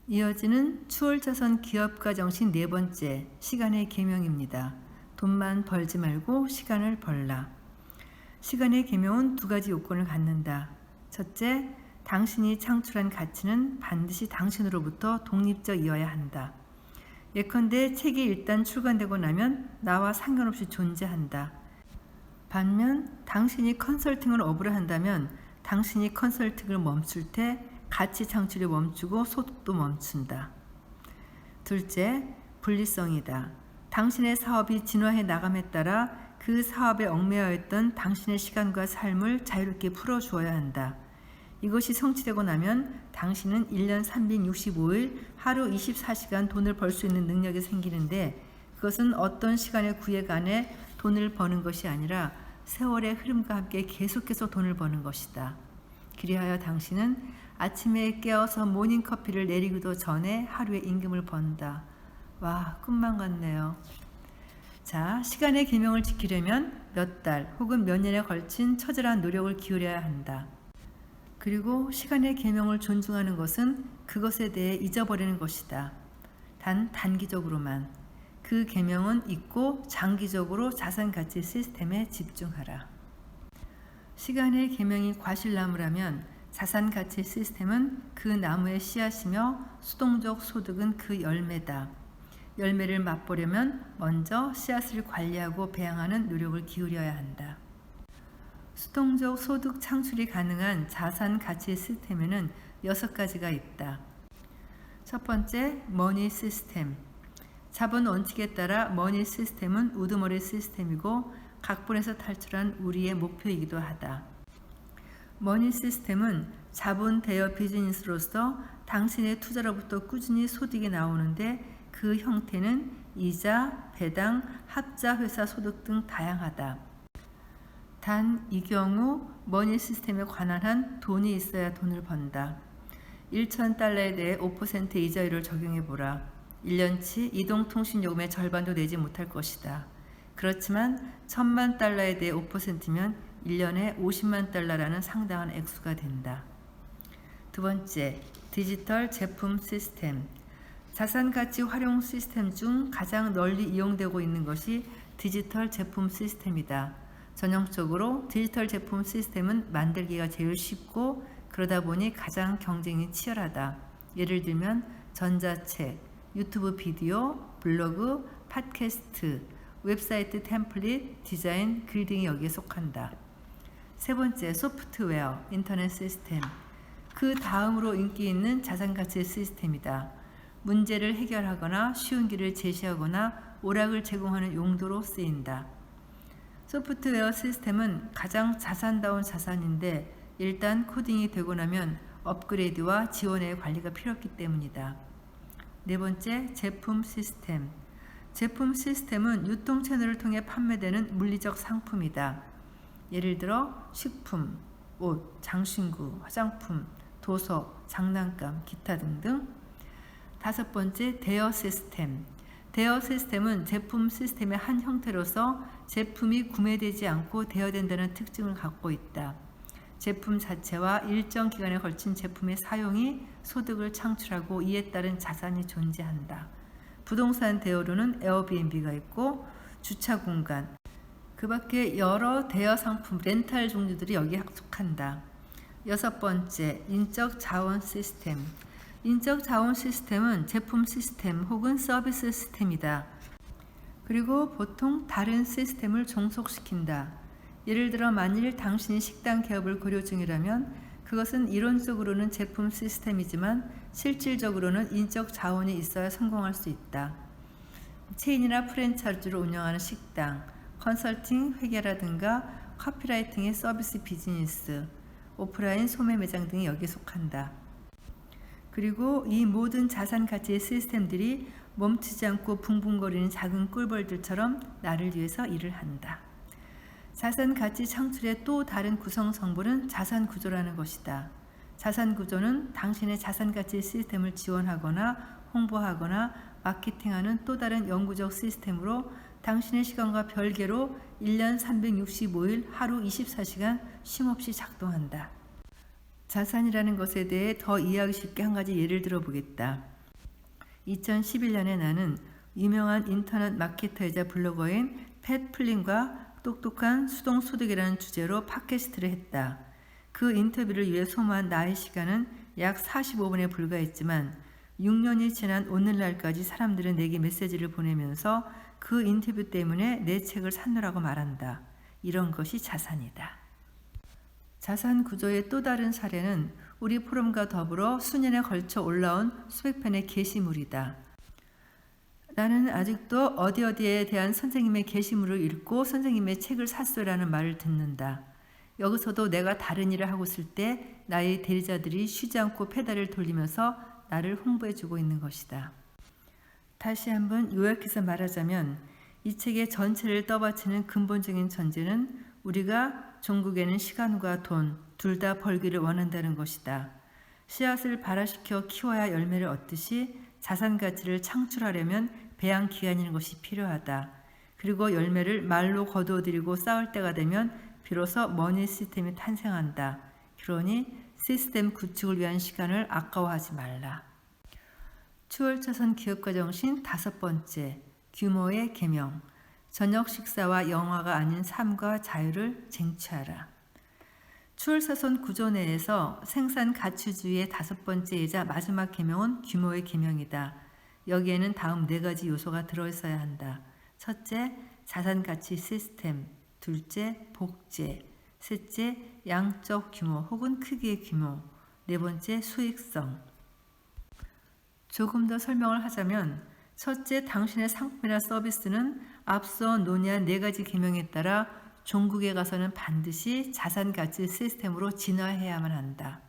이어지는 추월자선 기업가 정신 네 번째, 시간의 계명입니다. 돈만 벌지 말고 시간을 벌라. 시간의 계명은 두 가지 요건을 갖는다. 첫째, 당신이 창출한 가치는 반드시 당신으로부터 독립적이어야 한다. 예컨대 책이 일단 출간되고 나면 나와 상관없이 존재한다. 반면 당신이 컨설팅을 업으로 한다면 당신이 컨설팅을 멈출 때 가치 창출이 멈추고 소득도 멈춘다. 둘째, 분리성이다. 당신의 사업이 진화해 나감에 따라 그 사업에 얽매여 있던 당신의 시간과 삶을 자유롭게 풀어주어야 한다. 이것이 성취되고 나면 당신은 1년 365일 하루 24시간 돈을 벌 수 있는 능력이 생기는데, 그것은 어떤 시간의 구애간에 돈을 버는 것이 아니라 세월의 흐름과 함께 계속해서 돈을 버는 것이다. 그리하여 당신은 아침에 깨어서 모닝커피를 내리기도 전에 하루의 임금을 번다. 와, 꿈만 같네요. 자, 시간의 계명을 지키려면 몇 달 혹은 몇 년에 걸친 처절한 노력을 기울여야 한다. 그리고 시간의 계명을 존중하는 것은 그것에 대해 잊어버리는 것이다. 단 단기적으로만. 그 계명은 있고 장기적으로 자산가치 시스템에 집중하라. 시간의 계명이 과실나무라면 자산가치 시스템은 그 나무의 씨앗이며 수동적 소득은 그 열매다. 열매를 맛보려면 먼저 씨앗을 관리하고 배양하는 노력을 기울여야 한다. 수동적 소득 창출이 가능한 자산가치 시스템에는 6가지가 있다. 첫 번째, 머니 시스템. 자본 원칙에 따라 머니 시스템은 우두머리 시스템이고 각본에서 탈출한 우리의 목표이기도 하다. 머니 시스템은 자본 대여 비즈니스로서 당신의 투자로부터 꾸준히 소득이 나오는데 그 형태는 이자, 배당, 합자 회사 소득 등 다양하다. 단 이 경우 머니 시스템에 관한 한 돈이 있어야 돈을 번다. 1,000달러에 대해 5% 이자율을 적용해보라. 1년치 이동통신요금의 절반도 내지 못할 것이다. 그렇지만 1,000만 달러에 대해 5%면 1년에 50만 달러라는 상당한 액수가 된다. 두 번째, 디지털 제품 시스템. 자산가치 활용 시스템 중 가장 널리 이용되고 있는 것이 디지털 제품 시스템이다. 전형적으로 디지털 제품 시스템은 만들기가 제일 쉽고 그러다 보니 가장 경쟁이 치열하다. 예를 들면 전자책, 유튜브 비디오, 블로그, 팟캐스트, 웹사이트 템플릿, 디자인, 글 등이 여기에 속한다. 세 번째, 소프트웨어, 인터넷 시스템. 그 다음으로 인기 있는 자산가치 시스템이다. 문제를 해결하거나 쉬운 길을 제시하거나 오락을 제공하는 용도로 쓰인다. 소프트웨어 시스템은 가장 자산다운 자산인데 일단 코딩이 되고 나면 업그레이드와 지원의 관리가 필요 없기 때문이다. 네 번째, 제품 시스템. 제품 시스템은 유통 채널을 통해 판매되는 물리적 상품이다. 예를 들어 식품, 옷, 장신구, 화장품, 도서, 장난감, 기타 등등. 다섯 번째, 대여 시스템. 대여 시스템은 제품 시스템의 한 형태로서 제품이 구매되지 않고 대여된다는 특징을 갖고 있다. 제품 자체와 일정 기간에 걸친 제품의 사용이 소득을 창출하고 이에 따른 자산이 존재한다. 부동산 대여로는 에어비앤비가 있고 주차 공간, 그 밖에 여러 대여 상품, 렌탈 종류들이 여기에 속한다. 여섯 번째, 인적 자원 시스템. 인적 자원 시스템은 제품 시스템 혹은 서비스 시스템이다. 그리고 보통 다른 시스템을 종속시킨다. 예를 들어 만일 당신이 식당 개업을 고려 중이라면 그것은 이론적으로는 제품 시스템이지만 실질적으로는 인적 자원이 있어야 성공할 수 있다. 체인이나 프랜차이즈로 운영하는 식당, 컨설팅, 회계라든가 커피라이팅의 서비스 비즈니스, 오프라인 소매 매장 등이 여기에 속한다. 그리고 이 모든 자산 가치의 시스템들이 멈추지 않고 붕붕거리는 작은 꿀벌들처럼 나를 위해서 일을 한다. 자산 가치 창출의 또 다른 구성 성분은 자산 구조라는 것이다. 자산 구조는 당신의 자산 가치 시스템을 지원하거나 홍보하거나 마케팅하는 또 다른 영구적 시스템으로 당신의 시간과 별개로 1년 365일 하루 24시간 쉼없이 작동한다. 자산이라는 것에 대해 더 이해하기 쉽게 한 가지 예를 들어 보겠다. 2011년에 나는 유명한 인터넷 마케터이자 블로거인 팻 플린과 똑똑한 수동소득이라는 주제로 팟캐스트를 했다. 그 인터뷰를 위해 소모한 나의 시간은 약 45분에 불과했지만 6년이 지난 오늘날까지 사람들은 내게 메시지를 보내면서 그 인터뷰 때문에 내 책을 샀노라고 말한다. 이런 것이 자산이다. 자산 구조의 또 다른 사례는 우리 포럼과 더불어 수년에 걸쳐 올라온 수백 편의 게시물이다. 나는 아직도 어디에 대한 선생님의 게시물을 읽고 선생님의 책을 샀어라는 말을 듣는다. 여기서도 내가 다른 일을 하고 있을 때 나의 대리자들이 쉬지 않고 페달을 돌리면서 나를 홍보해주고 있는 것이다. 다시 한번 요약해서 말하자면 이 책의 전체를 떠받치는 근본적인 전제는 우리가 종국에는 시간과 돈 둘 다 벌기를 원한다는 것이다. 씨앗을 발화시켜 키워야 열매를 얻듯이 자산 가치를 창출하려면 배양 기간이라는 것이 필요하다. 그리고 열매를 말로 거두어들이고 쌓을 때가 되면 비로소 머니 시스템이 탄생한다. 그러니 시스템 구축을 위한 시간을 아까워하지 말라. 추월차선 기업가 정신 5번째, 규모의 계명. 저녁 식사와 영화가 아닌 삶과 자유를 쟁취하라. 추월차선 구조 내에서 생산 가치주의의 5번째이자 마지막 계명은 규모의 계명이다. 여기에는 다음 4가지 요소가 들어있어야 한다. 첫째, 자산가치 시스템. 둘째, 복제. 셋째, 양적 규모 혹은 크기의 규모. 네 번째, 수익성. 조금 더 설명을 하자면 첫째, 당신의 상품이나 서비스는 앞서 논의한 4가지 계명에 따라 종국에 가서는 반드시 자산가치 시스템으로 진화해야만 한다.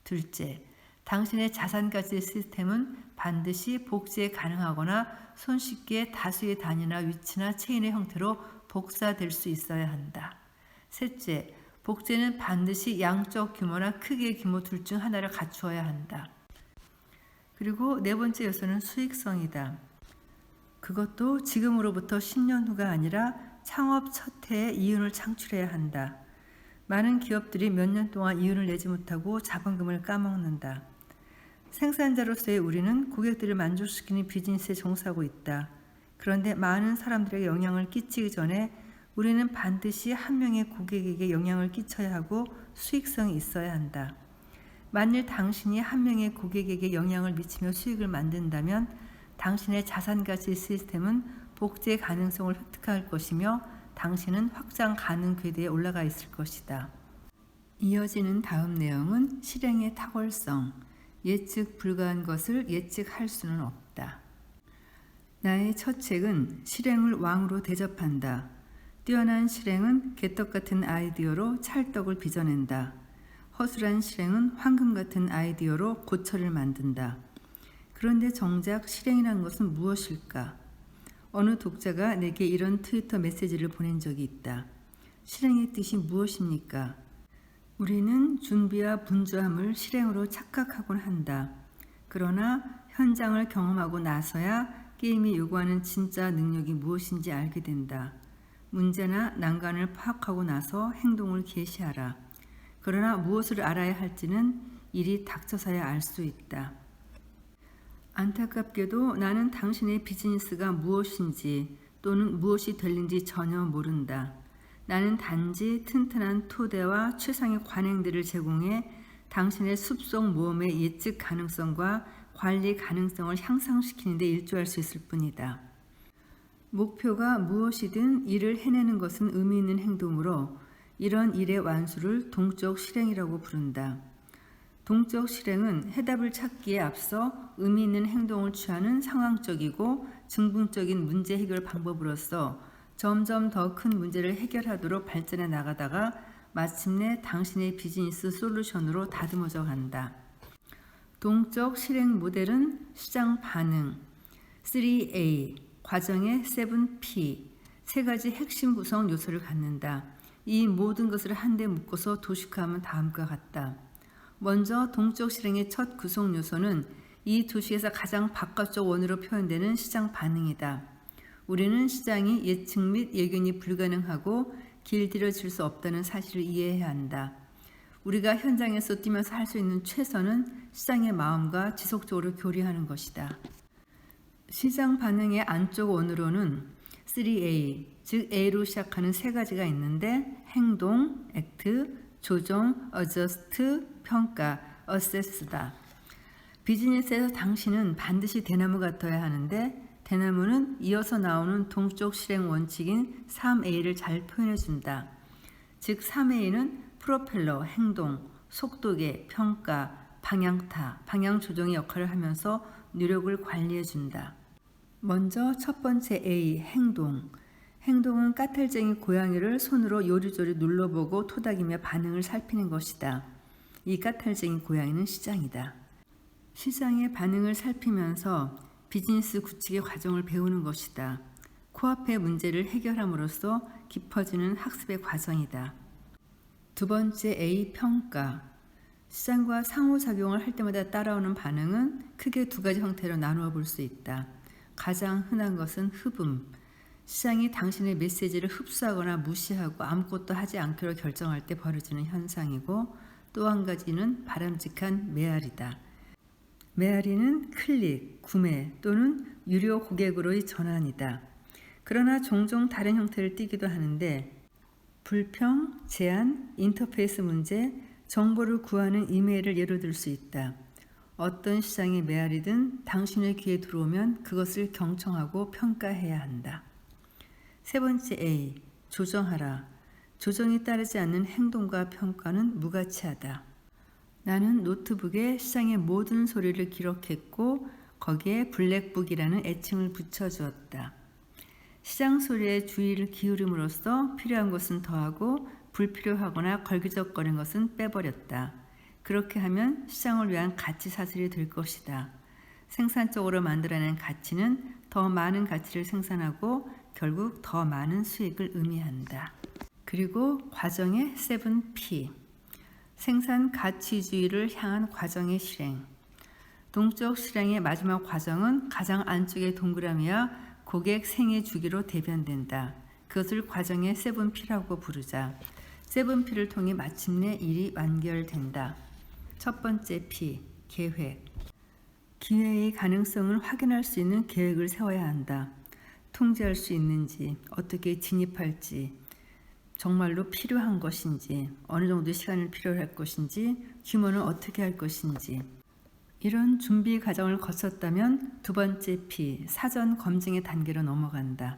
둘째, 당신의 자산가치 시스템은 반드시 복제 가능하거나 손쉽게 다수의 단위나 위치나 체인의 형태로 복사될 수 있어야 한다. 셋째, 복제는 반드시 양적 규모나 크기의 규모 둘 중 하나를 갖추어야 한다. 그리고 4번째 요소는 수익성이다. 그것도 지금으로부터 10년 후가 아니라 창업 첫 해에 이윤을 창출해야 한다. 많은 기업들이 몇 년 동안 이윤을 내지 못하고 자본금을 까먹는다. 생산자로서의 우리는 고객들을 만족시키는 비즈니스에 종사하고 있다. 그런데 많은 사람들에게 영향을 끼치기 전에 우리는 반드시 한 명의 고객에게 영향을 끼쳐야 하고 수익성이 있어야 한다. 만일 당신이 한 명의 고객에게 영향을 미치며 수익을 만든다면 당신의 자산가치 시스템은 복제 가능성을 획득할 것이며 당신은 확장 가능 궤도에 올라가 있을 것이다. 이어지는 다음 내용은 실행의 탁월성. 예측 불가한 것을 예측할 수는 없다. 나의 첫 책은 실행을 왕으로 대접한다. 뛰어난 실행은 개떡 같은 아이디어로 찰떡을 빚어낸다. 허술한 실행은 황금 같은 아이디어로 고철을 만든다. 그런데 정작 실행이라는 것은 무엇일까? 어느 독자가 내게 이런 트위터 메시지를 보낸 적이 있다. 실행의 뜻이 무엇입니까? 우리는 준비와 분주함을 실행으로 착각하곤 한다. 그러나 현장을 경험하고 나서야 게임이 요구하는 진짜 능력이 무엇인지 알게 된다. 문제나 난관을 파악하고 나서 행동을 개시하라. 그러나 무엇을 알아야 할지는 일이 닥쳐서야 알 수 있다. 안타깝게도 나는 당신의 비즈니스가 무엇인지 또는 무엇이 될는지 전혀 모른다. 나는 단지 튼튼한 토대와 최상의 관행들을 제공해 당신의 숲속 모험의 예측 가능성과 관리 가능성을 향상시키는 데 일조할 수 있을 뿐이다. 목표가 무엇이든 일을 해내는 것은 의미 있는 행동으로 이런 일의 완수를 동적 실행이라고 부른다. 동적 실행은 해답을 찾기에 앞서 의미 있는 행동을 취하는 상황적이고 증분적인 문제 해결 방법으로서 점점 더 큰 문제를 해결하도록 발전해 나가다가 마침내 당신의 비즈니스 솔루션으로 다듬어져 간다. 동적 실행 모델은 시장 반응, 3A, 과정의 7P, 3가지 핵심 구성 요소를 갖는다. 이 모든 것을 한데 묶어서 도식화하면 다음과 같다. 먼저 동적 실행의 첫 구성 요소는 이 도시에서 가장 바깥쪽 원으로 표현되는 시장 반응이다. 우리는 시장이 예측 및 예견이 불가능하고 길들여질 수 없다는 사실을 이해해야 한다. 우리가 현장에서 뛰면서 할 수 있는 최선은 시장의 마음과 지속적으로 교류하는 것이다. 시장 반응의 안쪽 원으로는 3A, 즉 A로 시작하는 세 가지가 있는데 행동, act, 조정, adjust, 평가, assess다. 비즈니스에서 당신은 반드시 대나무 같아야 하는데 대나무는 이어서 나오는 동쪽 실행 원칙인 3A를 잘 표현해준다. 즉 3A는 프로펠러, 행동, 속도계, 평가, 방향타, 방향 조정의 역할을 하면서 노력을 관리해준다. 먼저 첫 번째 A, 행동. 행동은 까탈쟁이 고양이를 손으로 요리조리 눌러보고 토닥이며 반응을 살피는 것이다. 이 까탈쟁이 고양이는 시장이다. 시장의 반응을 살피면서 비즈니스 구축의 과정을 배우는 것이다. 코앞의 문제를 해결함으로써 깊어지는 학습의 과정이다. 두 번째 A, 평가. 시장과 상호작용을 할 때마다 따라오는 반응은 크게 두 가지 형태로 나누어 볼 수 있다. 가장 흔한 것은 흡음. 시장이 당신의 메시지를 흡수하거나 무시하고 아무것도 하지 않기로 결정할 때 벌어지는 현상이고 또 한 가지는 바람직한 메아리다. 메아리는 클릭, 구매 또는 유료 고객으로의 전환이다. 그러나 종종 다른 형태를 띠기도 하는데 불평, 제한, 인터페이스 문제, 정보를 구하는 이메일을 예로 들 수 있다. 어떤 시장의 메아리든 당신의 귀에 들어오면 그것을 경청하고 평가해야 한다. 세 번째 A, 조정하라. 조정이 따르지 않는 행동과 평가는 무가치하다. 나는 노트북에 시장의 모든 소리를 기록했고 거기에 블랙북이라는 애칭을 붙여주었다. 시장 소리에 주의를 기울임으로써 필요한 것은 더하고 불필요하거나 걸기적거린 것은 빼버렸다. 그렇게 하면 시장을 위한 가치 사슬이 될 것이다. 생산적으로 만들어낸 가치는 더 많은 가치를 생산하고 결국 더 많은 수익을 의미한다. 그리고 과정의 7P. 생산 가치주의를 향한 과정의 실행. 동쪽 실행의 마지막 과정은 가장 안쪽의 동그라미와 고객 생애 주기로 대변된다. 그것을 과정의 7P라고 부르자. 7P를 통해 마침내 일이 완결된다. 첫 번째 P, 계획. 기회의 가능성을 확인할 수 있는 계획을 세워야 한다. 통제할 수 있는지, 어떻게 진입할지, 정말로 필요한 것인지, 어느 정도 시간을 필요로 할 것인지, 규모는 어떻게 할 것인지. 이런 준비 과정을 거쳤다면 두 번째 P, 사전 검증의 단계로 넘어간다.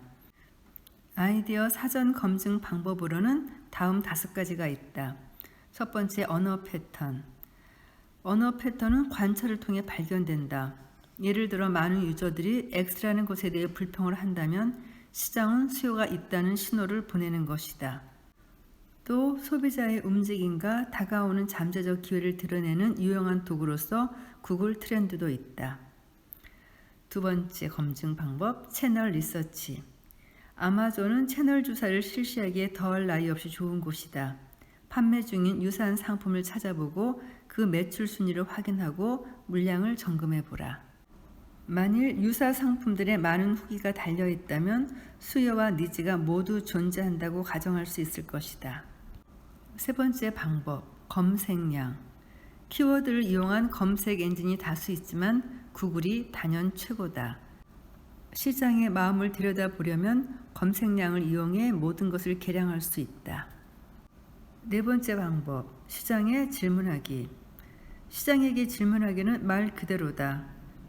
아이디어 사전 검증 방법으로는 다음 5가지가 있다. 첫 번째, 언어 패턴. 언어 패턴은 관찰을 통해 발견된다. 예를 들어 많은 유저들이 X라는 것에 대해 불평을 한다면 시장은 수요가 있다는 신호를 보내는 것이다. 또 소비자의 움직임과 다가오는 잠재적 기회를 드러내는 유용한 도구로서 구글 트렌드도 있다. 두 번째 검증 방법, 채널 리서치. 아마존은 채널 조사를 실시하기에 더할 나위 없이 좋은 곳이다. 판매 중인 유사한 상품을 찾아보고 그 매출 순위를 확인하고 물량을 점검해보라. 만일 유사 상품들의 많은 후기가 달려있다면 수요와 니즈가 모두 존재한다고 가정할 수 있을 것이다. 세 번째 방법, 검색량. 키워드를 이용한 검색 엔진이 다수 있지만 구글이 단연 최고다. 시장의 마음을 들여다보려면 검색량을 이용해 모든 것을 계량할 수 있다. 네 번째 방법, 시장에 질문하기. 시장에게 질문하기는 말 그대로다.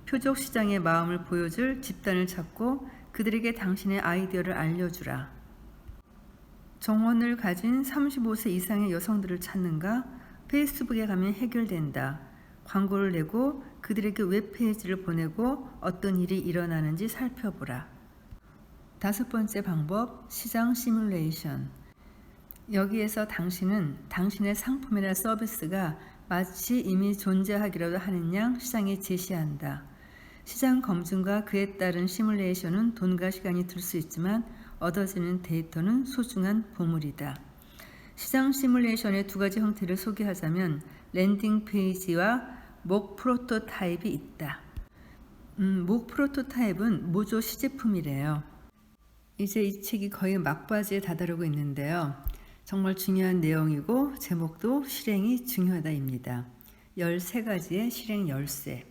표적 시장의 마음을 보여줄 집단을 찾고 그들에게 당신의 아이디어를 알려주라. 정원을 가진 35세 이상의 여성들을 찾는가? 페이스북에 가면 해결된다. 광고를 내고 그들에게 웹페이지를 보내고 어떤 일이 일어나는지 살펴보라. 다섯 번째 방법, 시장 시뮬레이션. 여기에서 당신은 당신의 상품이나 서비스가 마치 이미 존재하기라도 하는 양 시장에 제시한다. 시장 검증과 그에 따른 시뮬레이션은 돈과 시간이 들 수 있지만 얻어지는 데이터는 소중한 보물이다. 시장 시뮬레이션의 두 가지 형태를 소개하자면 랜딩 페이지와 목 프로토타입이 있다. 목 프로토타입은 모조 시제품이래요. 이제 이 책이 거의 막바지에 다다르고 있는데요. 정말 중요한 내용이고 제목도 실행이 중요하다입니다. 13가지의 실행 열쇠.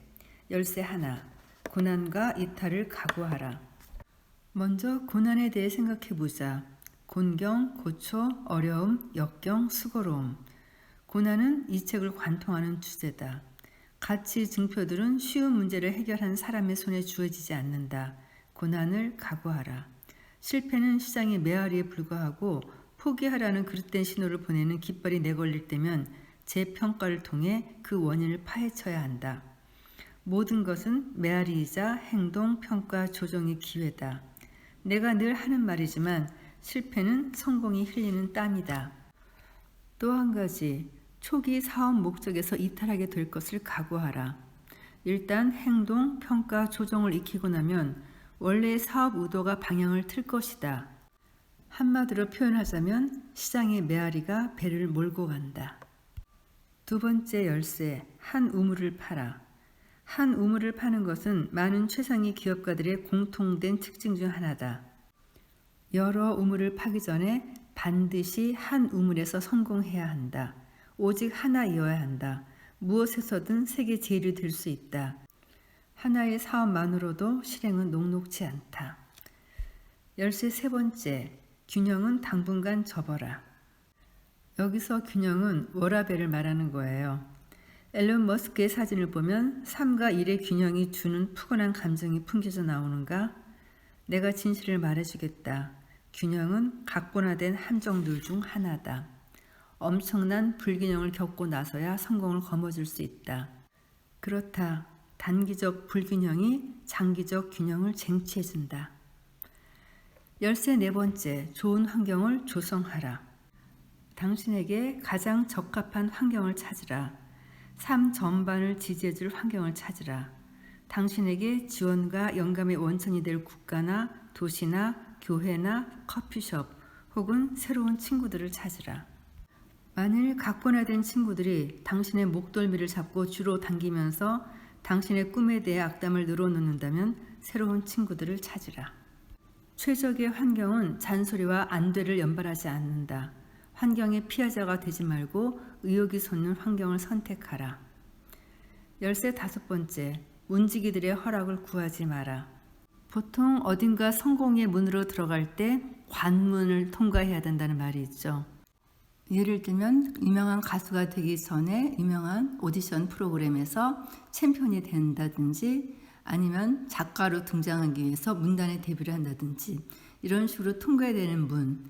열쇠 하나, 고난과 이탈을 각오하라. 먼저 고난에 대해 생각해 보자. 곤경, 고초, 어려움, 역경, 수고로움. 고난은 이 책을 관통하는 주제다. 가치 증표들은 쉬운 문제를 해결한 사람의 손에 주어지지 않는다. 고난을 각오하라. 실패는 시장의 메아리에 불과하고 포기하라는 그릇된 신호를 보내는 깃발이 내걸릴 때면 재평가를 통해 그 원인을 파헤쳐야 한다. 모든 것은 메아리이자 행동, 평가, 조정의 기회다. 내가 늘 하는 말이지만 실패는 성공이 흘리는 땀이다. 또 한 가지, 초기 사업 목적에서 이탈하게 될 것을 각오하라. 일단 행동, 평가, 조정을 익히고 나면 원래의 사업 의도가 방향을 틀 것이다. 한마디로 표현하자면 시장의 메아리가 배를 몰고 간다. 두 번째 열쇠, 한 우물을 파라. 한 우물을 파는 것은 많은 최상위 기업가들의 공통된 특징 중 하나다. 여러 우물을 파기 전에 반드시 한 우물에서 성공해야 한다. 오직 하나이어야 한다. 무엇에서든 세계 제일이 될 수 있다. 하나의 사업만으로도 실행은 녹록지 않다. 열쇠 세 번째, 균형은 당분간 접어라. 여기서 균형은 워라밸을 말하는 거예요. 앨런 머스크의 사진을 보면 삶과 일의 균형이 주는 푸근한 감정이 풍겨져 나오는가? 내가 진실을 말해주겠다. 균형은 각본화된 함정들 중 하나다. 엄청난 불균형을 겪고 나서야 성공을 거머쥘 수 있다. 그렇다. 단기적 불균형이 장기적 균형을 쟁취해준다. 열쇠 네 번째, 좋은 환경을 조성하라. 당신에게 가장 적합한 환경을 찾으라. 삶 전반을 지지해줄 환경을 찾으라. 당신에게 지원과 영감의 원천이 될 국가나 도시나 교회나 커피숍 혹은 새로운 친구들을 찾으라. 만일 각본화된 친구들이 당신의 목덜미를 잡고 뒤로 당기면서 당신의 꿈에 대해 악담을 늘어놓는다면 새로운 친구들을 찾으라. 최적의 환경은 잔소리와 안돼를 연발하지 않는다. 환경의 피하자가 되지 말고 의욕이 솟는 환경을 선택하라. 열쇠 다섯 번째, 문지기들의 허락을 구하지 마라. 보통 어딘가 성공의 문으로 들어갈 때 관문을 통과해야 된다는 말이 있죠. 예를 들면 유명한 가수가 되기 전에 유명한 오디션 프로그램에서 챔피언이 된다든지 아니면 작가로 등장하기 위해서 문단에 데뷔를 한다든지 이런 식으로 통과해야 되는 문.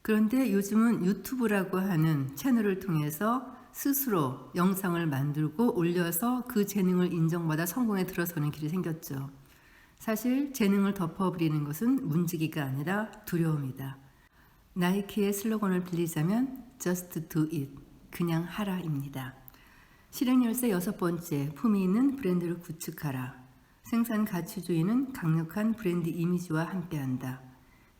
그런데 요즘은 유튜브라고 하는 채널을 통해서 스스로 영상을 만들고 올려서 그 재능을 인정받아 성공에 들어서는 길이 생겼죠. 사실 재능을 덮어버리는 것은 문지기가 아니라 두려움이다. 나이키의 슬로건을 빌리자면 Just do it, 그냥 하라입니다. 실행 열쇠 여섯 번째, 품위 있는 브랜드를 구축하라. 생산 가치주의는 강력한 브랜드 이미지와 함께한다.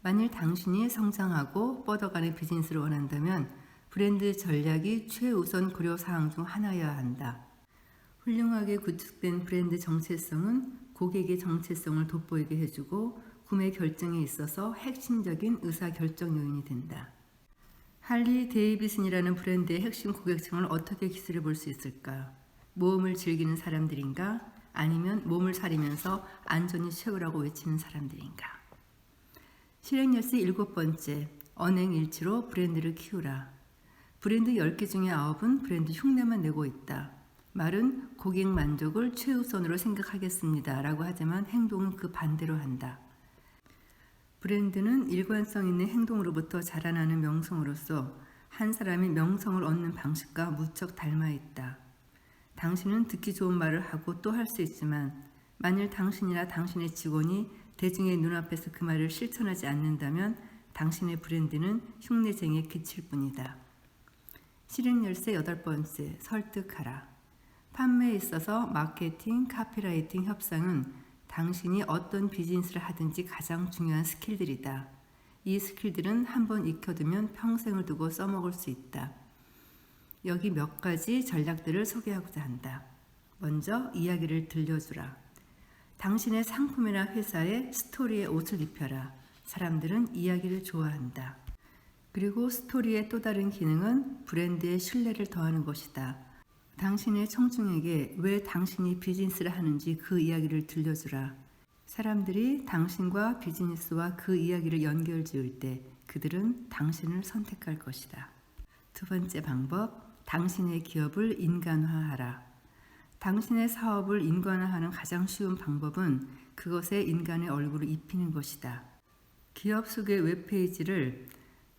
만일 당신이 성장하고 뻗어가는 비즈니스를 원한다면 브랜드 전략이 최우선 고려사항 중 하나여야 한다. 훌륭하게 구축된 브랜드 정체성은 고객의 정체성을 돋보이게 해주고 구매 결정에 있어서 핵심적인 의사결정 요인이 된다. 할리 데이비슨이라는 브랜드의 핵심 고객층을 어떻게 기술해 볼 수 있을까? 모험을 즐기는 사람들인가? 아니면 몸을 사리면서 안전이 최고라고 외치는 사람들인가? 실행 열쇠 일곱 번째, 언행일치로 브랜드를 키우라. 브랜드 10개 중에 9은 브랜드 흉내만 내고 있다. 말은 고객 만족을 최우선으로 생각하겠습니다 라고 하지만 행동은 그 반대로 한다. 브랜드는 일관성 있는 행동으로부터 자라나는 명성으로서 한 사람이 명성을 얻는 방식과 무척 닮아 있다. 당신은 듣기 좋은 말을 하고 또 할 수 있지만 만일 당신이나 당신의 직원이 대중의 눈앞에서 그 말을 실천하지 않는다면 당신의 브랜드는 흉내쟁이에 그칠 뿐이다. 실행 열쇠 여덟 번째, 설득하라. 판매에 있어서 마케팅, 카피라이팅, 협상은 당신이 어떤 비즈니스를 하든지 가장 중요한 스킬들이다. 이 스킬들은 한번 익혀두면 평생을 두고 써먹을 수 있다. 여기 몇 가지 전략들을 소개하고자 한다. 먼저 이야기를 들려주라. 당신의 상품이나 회사의 스토리에 옷을 입혀라. 사람들은 이야기를 좋아한다. 그리고 스토리의 또 다른 기능은 브랜드의 신뢰를 더하는 것이다. 당신의 청중에게 왜 당신이 비즈니스를 하는지 그 이야기를 들려주라. 사람들이 당신과 비즈니스와 그 이야기를 연결지을 때 그들은 당신을 선택할 것이다. 두 번째 방법, 당신의 기업을 인간화하라. 당신의 사업을 인간화하는 가장 쉬운 방법은 그것에 인간의 얼굴을 입히는 것이다. 기업 속의 웹페이지를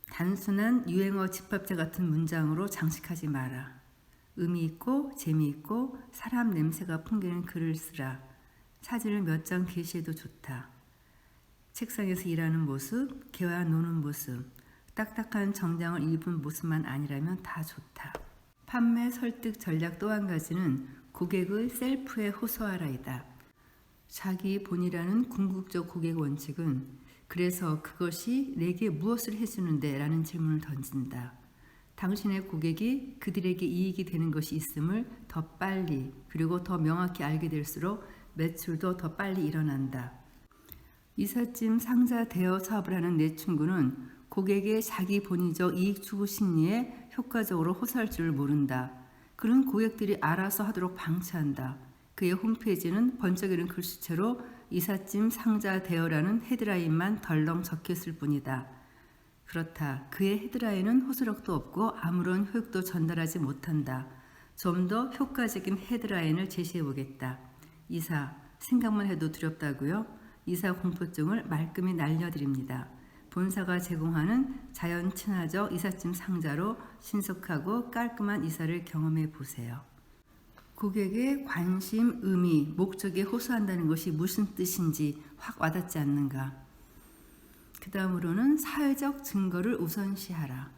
단순한 유행어 집합체 같은 문장으로 장식하지 마라. 의미 있고 재미있고 사람 냄새가 풍기는 글을 쓰라. 사진을 몇 장 게시해도 좋다. 책상에서 일하는 모습, 개와 노는 모습, 딱딱한 정장을 입은 모습만 아니라면 다 좋다. 판매 설득 전략 또 한 가지는 고객의 셀프에 호소하라이다. 자기 본이라는 궁극적 고객 원칙은 그래서 그것이 내게 무엇을 해주는데? 라는 질문을 던진다. 당신의 고객이 그들에게 이익이 되는 것이 있음을 더 빨리 그리고 더 명확히 알게 될수록 매출도 더 빨리 일어난다. 이삿짐 상자 대여 사업을 하는 내 친구는 고객의 자기 본의적 이익 추구 심리에 효과적으로 호소할 줄을 모른다. 그는 고객들이 알아서 하도록 방치한다. 그의 홈페이지는 번쩍이는 글씨체로 이삿짐 상자 대여라는 헤드라인만 덜렁 적혔을 뿐이다. 그렇다. 그의 헤드라인은 호소력도 없고 아무런 효력도 전달하지 못한다. 좀 더 효과적인 헤드라인을 제시해보겠다. 이사, 생각만 해도 두렵다고요? 이사 공포증을 말끔히 날려드립니다. 본사가 제공하는 자연 친화적 이삿짐 상자로 신속하고 깔끔한 이사를 경험해 보세요. 고객의 관심, 의미, 목적에 호소한다는 것이 무슨 뜻인지 확 와닿지 않는가? 그 다음으로는 사회적 증거를 우선시하라.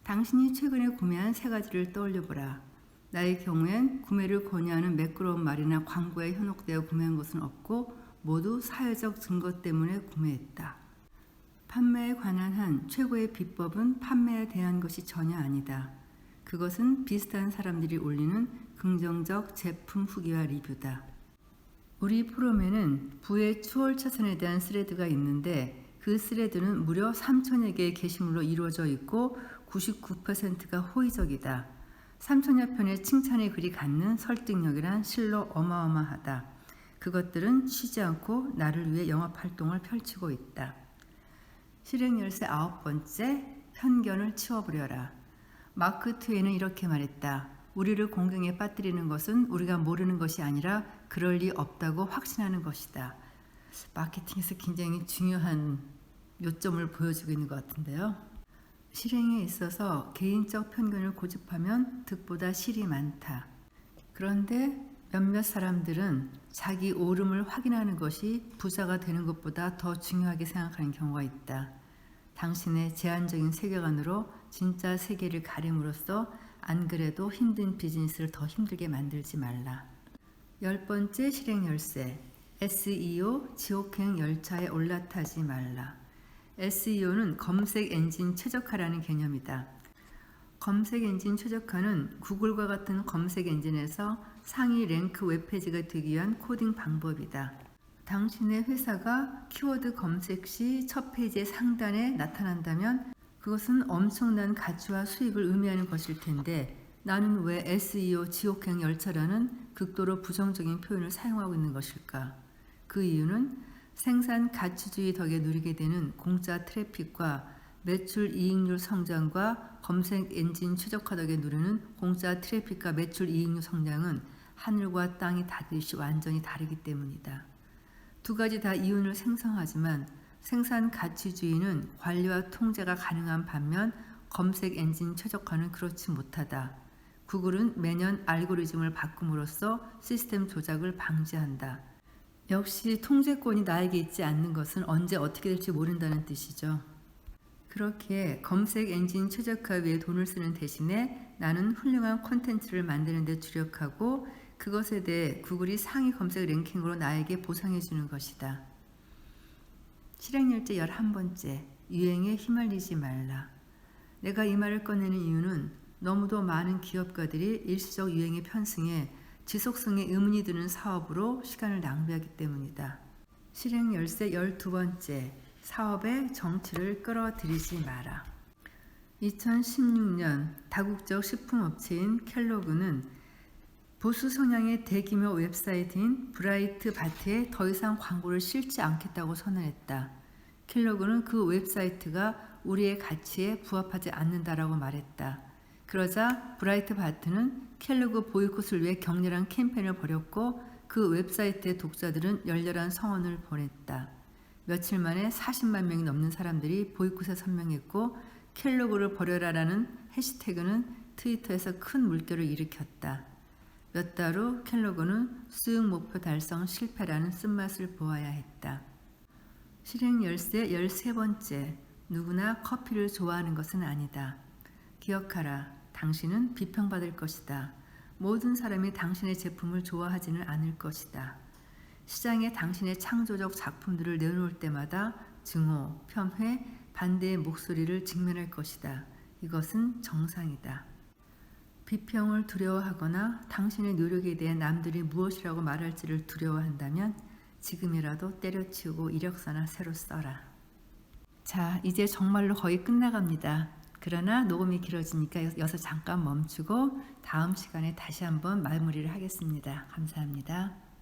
당신이 최근에 구매한 세 가지를 떠올려보라. 나의 경우엔 구매를 권유하는 매끄러운 말이나 광고에 현혹되어 구매한 것은 없고 모두 사회적 증거 때문에 구매했다. 판매에 관한 한 최고의 비법은 판매에 대한 것이 전혀 아니다. 그것은 비슷한 사람들이 올리는 긍정적 제품 후기와 리뷰다. 우리 포럼에는 부의 추월 차선에 대한 스레드가 있는데 그 스레드는 무려 3,000여 개의 게시물로 이루어져 있고 99%가 호의적이다. 3,000여 편의 칭찬의 글이 갖는 설득력이란 실로 어마어마하다. 그것들은 쉬지 않고 나를 위해 영업활동을 펼치고 있다. 실행 열쇠 9번째, 편견을 치워버려라. 마크 트웨이는 이렇게 말했다. 우리를 공경에 빠뜨리는 것은 우리가 모르는 것이 아니라 그럴 리 없다고 확신하는 것이다. 마케팅에서 굉장히 중요한 요점을 보여주고 있는 것 같은데요. 실행에 있어서 개인적 편견을 고집하면 득보다 실이 많다. 그런데 몇몇 사람들은 자기 오름을 확인하는 것이 부자가 되는 것보다 더 중요하게 생각하는 경우가 있다. 당신의 제한적인 세계관으로 진짜 세계를 가림으로써 안 그래도 힘든 비즈니스를 더 힘들게 만들지 말라. 10번째 실행 열쇠. SEO 지옥행 열차에 올라타지 말라. SEO는 검색 엔진 최적화라는 개념이다. 검색 엔진 최적화는 구글과 같은 검색 엔진에서 상위 랭크 웹페이지가 되기 위한 코딩 방법이다. 당신의 회사가 키워드 검색 시 첫 페이지의 상단에 나타난다면 그것은 엄청난 가치와 수익을 의미하는 것일 텐데 나는 왜 SEO 지옥행 열차라는 극도로 부정적인 표현을 사용하고 있는 것일까? 그 이유는 생산 가치주의 덕에 누리게 되는 공짜 트래픽과 매출 이익률 성장과 검색 엔진 최적화 덕에 누리는 공짜 트래픽과 매출 이익률 성장은 하늘과 땅이 닿듯이 완전히 다르기 때문이다. 두 가지 다 이윤을 생성하지만 생산 가치주의는 관리와 통제가 가능한 반면 검색 엔진 최적화는 그렇지 못하다. 구글은 매년 알고리즘을 바꿈으로써 시스템 조작을 방지한다. 역시 통제권이 나에게 있지 않는 것은 언제 어떻게 될지 모른다는 뜻이죠. 그렇게 검색 엔진 최적화 위에 돈을 쓰는 대신에 나는 훌륭한 콘텐츠를 만드는 데 주력하고 그것에 대해 구글이 상위 검색 랭킹으로 나에게 보상해 주는 것이다. 실행열쇠 11번째, 유행에 휘말리지 말라. 내가 이 말을 꺼내는 이유는 너무도 많은 기업가들이 일시적 유행에 편승해 지속성에 의문이 드는 사업으로 시간을 낭비하기 때문이다. 실행 열쇠 12번째, 사업의 정치를 끌어들이지 마라. 2016년 다국적 식품업체인 켈로그는 보수 성향의 대규모 웹사이트인 브라이트바트에 더 이상 광고를 실지 않겠다고 선언했다. 켈로그는 그 웹사이트가 우리의 가치에 부합하지 않는다라고 말했다. 그러자 브라이트바트는 켈로그 보이콧을 위해 격렬한 캠페인을 벌였고 그 웹사이트의 독자들은 열렬한 성원을 보냈다. 며칠 만에 40만 명이 넘는 사람들이 보이콧에 선명했고 켈로그를 버려라라는 해시태그는 트위터에서 큰 물결을 일으켰다. 몇 달 후 켈로그는 수익 목표 달성 실패라는 쓴맛을 보아야 했다. 실행 열쇠 13번째. 누구나 커피를 좋아하는 것은 아니다. 기억하라. 당신은 비평받을 것이다. 모든 사람이 당신의 제품을 좋아하지는 않을 것이다. 시장에 당신의 창조적 작품들을 내놓을 때마다 증오, 폄훼, 반대의 목소리를 직면할 것이다. 이것은 정상이다. 비평을 두려워하거나 당신의 노력에 대해 남들이 무엇이라고 말할지를 두려워한다면 지금이라도 때려치우고 이력서나 새로 써라. 자, 이제 정말로 거의 끝나갑니다. 그러나 녹음이 길어지니까 여기서 잠깐 멈추고 다음 시간에 다시 한번 마무리를 하겠습니다. 감사합니다.